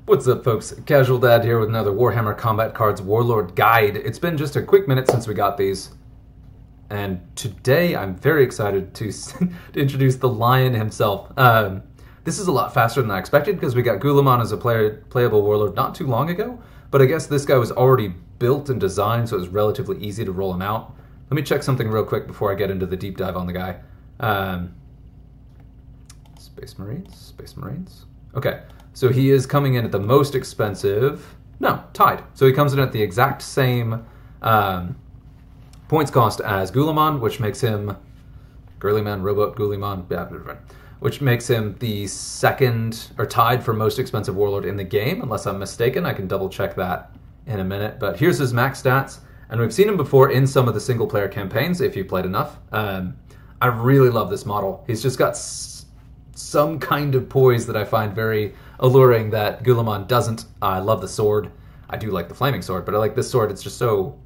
What's up, folks? Casual Dad here with another Warhammer Combat Cards Warlord guide. It's been just a quick minute since we got these, and today I'm very excited to introduce the Lion himself. This is a lot faster than I expected because we got Guilliman as a playable Warlord not too long ago, but I guess this guy was already built and designed, so it was relatively easy to roll him out. Let me check something real quick before I get into the deep dive on the guy. Space Marines. Okay. So he is coming in at the most expensive, no, tied. So he comes in at the exact same points cost as Guilliman, which makes him, Guilliman, Robot, Guilliman, which makes him the second, or tied for most expensive Warlord in the game, unless I'm mistaken. I can double check that in a minute. But here's his max stats, and we've seen him before in some of the single player campaigns, if you played enough. I really love this model. He's just got some kind of poise that I find very alluring that Guilliman doesn't. I love the sword. I do like the flaming sword, but I like this sword. It's just so...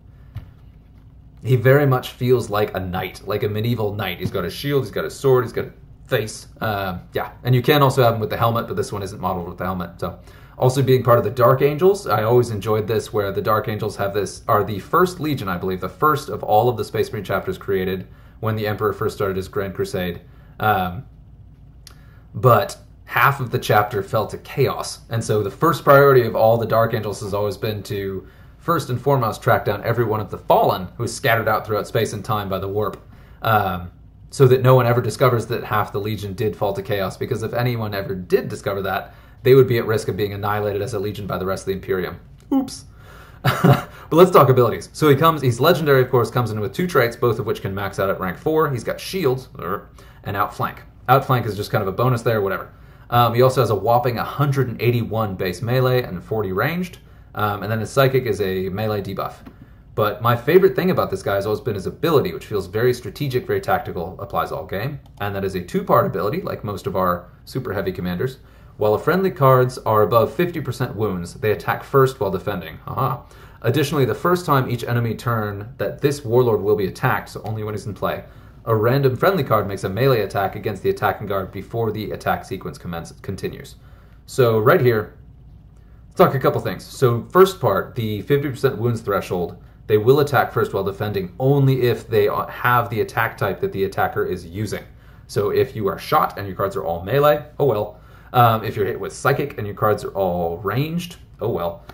He very much feels like a knight, like a medieval knight. He's got a shield, he's got a sword, he's got a face. Yeah, and you can also have him with the helmet, but this one isn't modeled with the helmet. So, also being part of the Dark Angels, I always enjoyed this, where the Dark Angels are the first Legion, I believe, the first of all of the Space Marine chapters created when the Emperor first started his Grand Crusade. But half of the chapter fell to chaos. And so the first priority of all the Dark Angels has always been to, first and foremost, track down every one of the Fallen who is scattered out throughout space and time by the warp. So that no one ever discovers that half the Legion did fall to chaos, because if anyone ever did discover that, they would be at risk of being annihilated as a Legion by the rest of the Imperium. Oops. But let's talk abilities. So he's legendary, of course, comes in with 2 traits, both of which can max out at rank 4. He's got shields and outflank. Outflank is just kind of a bonus there, whatever. He also has a whopping 181 base melee and 40 ranged. And then his psychic is a melee debuff. But my favorite thing about this guy has always been his ability, which feels very strategic, very tactical, applies all game. And that is a 2-part ability, like most of our super heavy commanders. While friendly cards are above 50% wounds, they attack first while defending. Additionally, the first time each enemy turn that this Warlord will be attacked, so only when he's in play, a random friendly card makes a melee attack against the attacking guard before the attack sequence continues. So right here, let's talk a couple things. So first part, the 50% wounds threshold, they will attack first while defending only if they have the attack type that the attacker is using. So if you are shot and your cards are all melee, oh well. If you're hit with psychic and your cards are all ranged, oh well.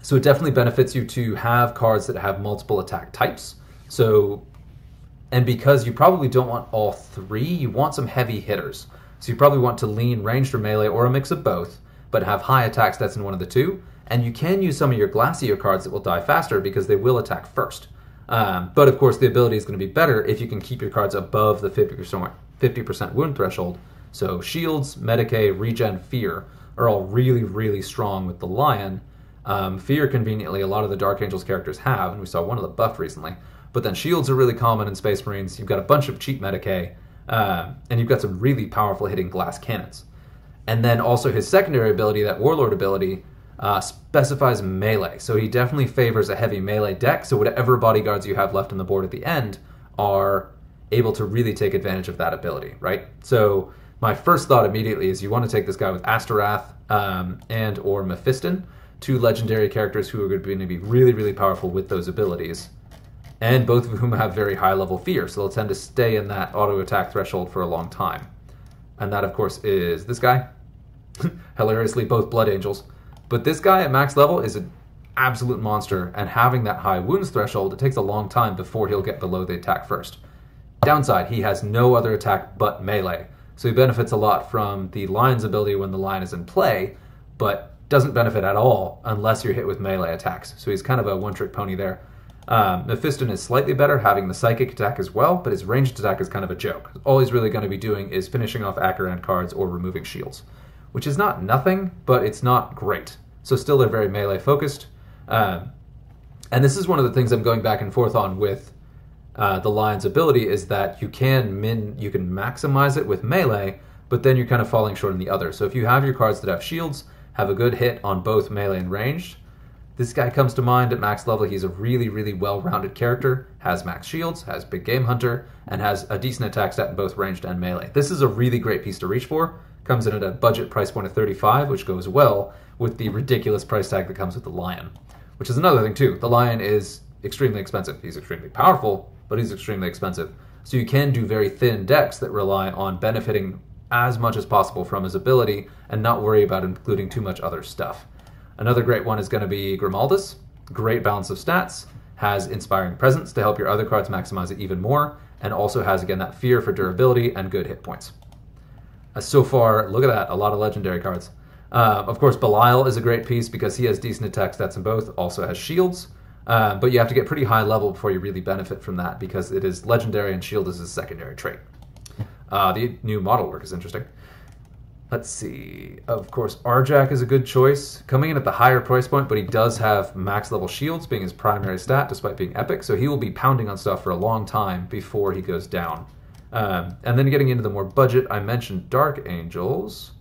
So it definitely benefits you to have cards that have multiple attack types. And because you probably don't want all 3, you want some heavy hitters. So you probably want to lean ranged or melee or a mix of both, but have high attack stats in one of the 2. And you can use some of your Glacier cards that will die faster because they will attack first. But of course the ability is going to be better if you can keep your cards above the 50% wound threshold. So shields, Medicae, regen, fear are all really, really strong with the Lion. Fear, conveniently, a lot of the Dark Angels characters have, and we saw one of the buff recently. But then shields are really common in Space Marines. You've got a bunch of cheap Medicae, and you've got some really powerful hitting glass cannons. And then also his secondary ability, that Warlord ability, specifies melee. So he definitely favors a heavy melee deck, so whatever bodyguards you have left on the board at the end are able to really take advantage of that ability, right? So my first thought immediately is you want to take this guy with Asterath and or Mephiston, 2 legendary characters who are going to be really, really powerful with those abilities. And both of whom have very high level fear, so they'll tend to stay in that auto attack threshold for a long time. And that, of course, is this guy. Hilariously, both Blood Angels. But this guy at max level is an absolute monster, and having that high wounds threshold, it takes a long time before he'll get below the attack first. Downside, he has no other attack but melee, so he benefits a lot from the Lion's ability when the Lion is in play, but doesn't benefit at all unless you're hit with melee attacks. So he's kind of a one-trick pony there. Mephiston is slightly better, having the psychic attack as well, but his ranged attack is kind of a joke. All he's really going to be doing is finishing off Acheran cards or removing shields, which is not nothing, but it's not great. So still they're very melee focused. And this is one of the things I'm going back and forth on with the Lion's ability, is that you can maximize it with melee, but then you're kind of falling short in the other. So if you have your cards that have shields, have a good hit on both melee and ranged, this guy comes to mind at max level. He's a really, really well-rounded character, has max shields, has big game hunter, and has a decent attack stat in both ranged and melee. This is a really great piece to reach for, Comes in at a budget price point of 35, which goes well with the ridiculous price tag that comes with the Lion. Which is another thing too. The Lion is extremely expensive. He's extremely powerful, but he's extremely expensive. So you can do very thin decks that rely on benefiting as much as possible from his ability and not worry about including too much other stuff. Another great one is going to be Grimaldus. Great balance of stats, has Inspiring Presence to help your other cards maximize it even more, and also has, again, that Fear for durability and good hit points. So far, look at that, a lot of legendary cards. Of course, Belial is a great piece because he has decent attack stats in both, also has shields, but you have to get pretty high level before you really benefit from that because it is legendary and shield is his secondary trait. The new model work is interesting. Let's see. Of course, Arjak is a good choice. Coming in at the higher price point, but he does have max level shields being his primary stat despite being epic, so he will be pounding on stuff for a long time before he goes down. And then getting into the more budget, I mentioned Dark Angels.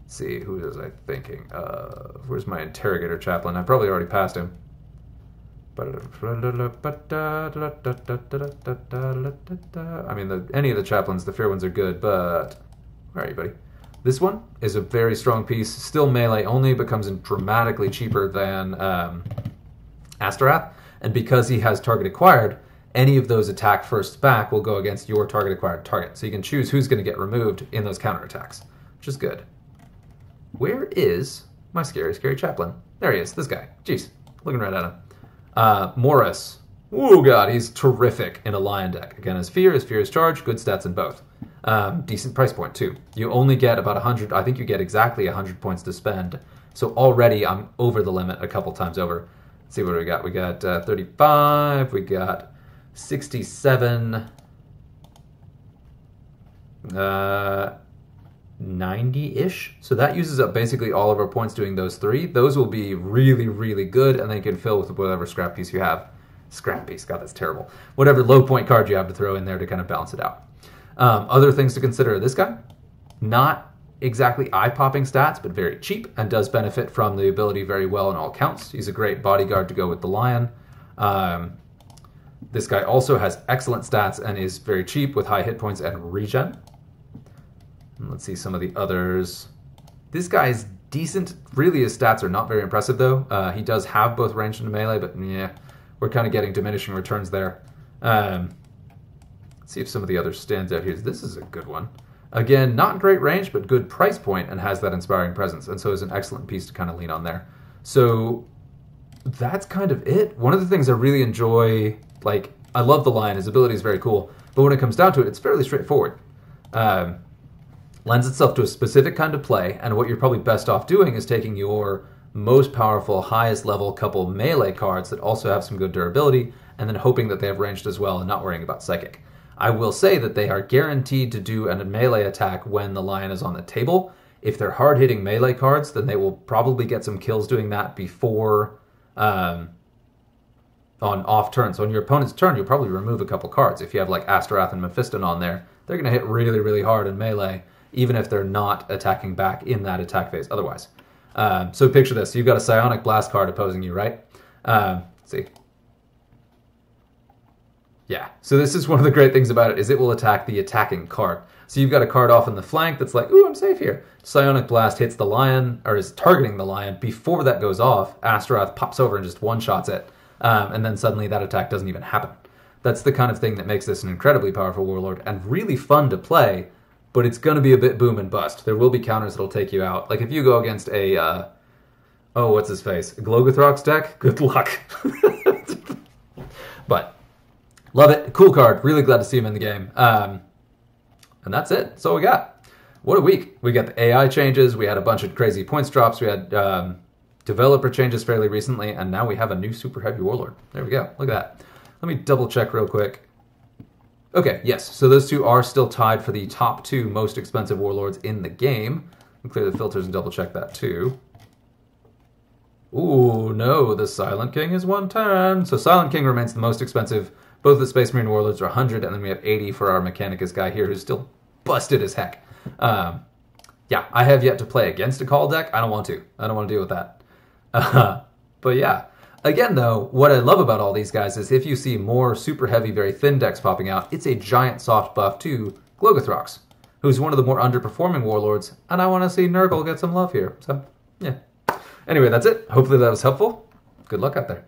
Let's see, who was I thinking of? Where's my Interrogator Chaplain? I probably already passed him. I mean, any of the chaplains, the fair ones are good, but where are you, buddy? This one is a very strong piece, still melee only, but comes in dramatically cheaper than Astarath. And because he has target acquired, any of those attack first back will go against your target acquired target. So you can choose who's going to get removed in those counterattacks, which is good. Where is my scary chaplain? There he is, this guy. Jeez, looking right at him. Morris. Oh god, he's terrific in a Lion deck. Again, his Fear is Charge, good stats in both. Decent price point too. You only get about 100, I think you get exactly 100 points to spend. So already I'm over the limit a couple times over. Let's see what we got. We got 35, we got 67, 90-ish. So that uses up basically all of our points doing those three. Those will be really, really good, and they can fill with whatever scrap piece you have. Scrap piece, god, that's terrible. Whatever low point card you have to throw in there to kind of balance it out. Other things to consider, this guy, not exactly eye-popping stats, but very cheap, and does benefit from the ability very well in all counts. He's a great bodyguard to go with the Lion. This guy also has excellent stats and is very cheap with high hit points and regen. Let's see some of the others. This guy's decent. Really, his stats are not very impressive, though. He does have both ranged and melee, but yeah, we're kind of getting diminishing returns there. Let's see if some of the others stands out here. This is a good one. Again, not great range, but good price point and has that Inspiring Presence, and so is an excellent piece to kind of lean on there. So that's kind of it. One of the things I really enjoy, like, I love the Lion. His ability is very cool, but when it comes down to it, it's fairly straightforward. Lends itself to a specific kind of play, and what you're probably best off doing is taking your most powerful, highest level couple melee cards that also have some good durability, and then hoping that they have ranged as well and not worrying about psychic. I will say that they are guaranteed to do a melee attack when the Lion is on the table. If they're hard-hitting melee cards, then they will probably get some kills doing that before on off turn. So on your opponent's turn, you'll probably remove a couple cards. If you have like Astarath and Mephiston on there, they're going to hit really, really hard in melee, even if they're not attacking back in that attack phase otherwise. So picture this. You've got a Psionic Blast card opposing you, right? Let's see. Yeah, so this is one of the great things about it, is it will attack the attacking card. So you've got a card off in the flank that's like, ooh, I'm safe here. Psionic Blast hits the Lion, or is targeting the Lion. Before that goes off, Astarath pops over and just one-shots it. And then suddenly that attack doesn't even happen. That's the kind of thing that makes this an incredibly powerful Warlord and really fun to play, but it's going to be a bit boom and bust. There will be counters that'll take you out. Like if you go against a, oh, what's his face? A Glogothrox deck? Good luck. But love it. Cool card. Really glad to see him in the game. And that's it. That's all we got. What a week. We got the AI changes. We had a bunch of crazy points drops. We had developer changes fairly recently, and now we have a new super heavy Warlord. There we go. Look at that. Let me double check real quick. Okay, yes. So those two are still tied for the top two most expensive Warlords in the game. I'll clear the filters and double check that too. Ooh, no, the Silent King is 110. So Silent King remains the most expensive. Both the Space Marine Warlords are 100, and then we have 80 for our Mechanicus guy here, who's still busted as heck. Yeah, I have yet to play against a call deck. I don't want to. I don't want to deal with that. But yeah. Again, though, what I love about all these guys is if you see more super heavy, very thin decks popping out, it's a giant soft buff to Glogothrox. who's one of the more underperforming warlords, and I want to see Nurgle get some love here. So, yeah. Anyway, that's it. Hopefully that was helpful. Good luck out there.